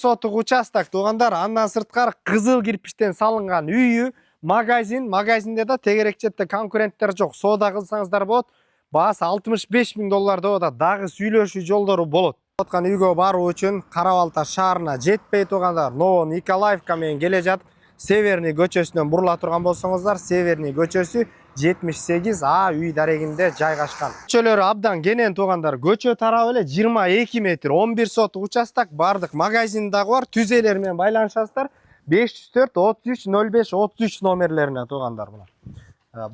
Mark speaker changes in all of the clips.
Speaker 1: Сотук участок туугандар, андан сырткары кызыл кирпичтен салынган үйү, магазинде да тегерекчетте конкуренттер жок. Соода кылсаңыздар болот. Баасы $65.000 деп атат. Дагы сүйлөшүү жолдору болот. Аткан үйгө баруу үчүн Кара Балта шаарына жетпей туугандар, Ново Николаевка менен келе жатып, Северный көчөсүнөн бурула турган болсоңуздар, Северный көчөсү 78А үй дарегинде жайгашкан. Көчөлөрү абдан кенен туугандар. Көчө тарабы эле 22 метр, 11 сотук участок, бардык магазин дагы бар. Түзелер менен байланышасыздар. 504 33 05 33 номерлерине туугандар мына.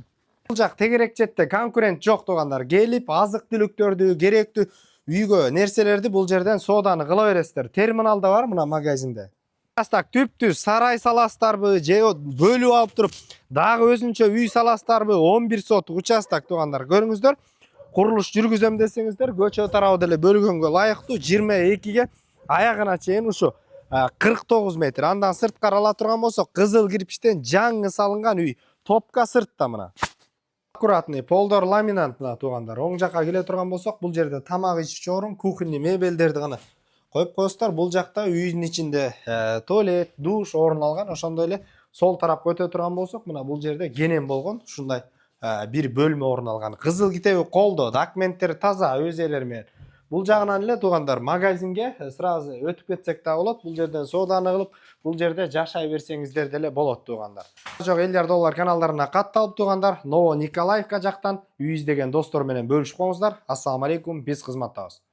Speaker 1: Бул жак тегерекчетте конкурент жок туугандар. Келип азык-түлүктөрдү, керектүү үйгө нерселерди бул жерден сооданы кыла бересиздер. Терминал да бар мына магазинде. Участок түптүз сарай саласыздарбы, же бөлүп алып туруп дагы өзүнчө үй саласыздарбы? 11 сотук участок туугандар. Көрүңүздөр. Курулуш жүргүзөм десеңиздер, көчө тарабы деле бөлгөнгө ылайыктуу 22ге аягына чейин ушу 49 метр. Андан сырткары ала турган болсок, кызыл кирпичтен жаңы салынган үй. Топка сыртта мына. Аккуратный полдор ламинат мына туугандар. Оң жакка келе турган болсок, бул жерде тамак ичүүчү орун, кухонный мебелдерди гана коюп коесуздар. Бул жакта үйдүн ичинде туалет, душ орун алган. Ошондой эле сол тарапка өтө турган болсок, мына бул жерде кенен болгон ушундай бир бөлмө орун алган. Кызыл китеби колдо, документтери таза, өз ээлери менен. Бул жагынан эле туугандар магазинге сразу өтүп кетсек да болот. Бул жерден сооданы кылып, бул жерде жашай берсеңиздер деле болот туугандар. Жок элдер доллар каналдарына катталып туугандар, Ново Николаевка жактан үй издеген достор менен бөлүшүп коңуздар. Ассаламу алейкум, биз кызматтабыз.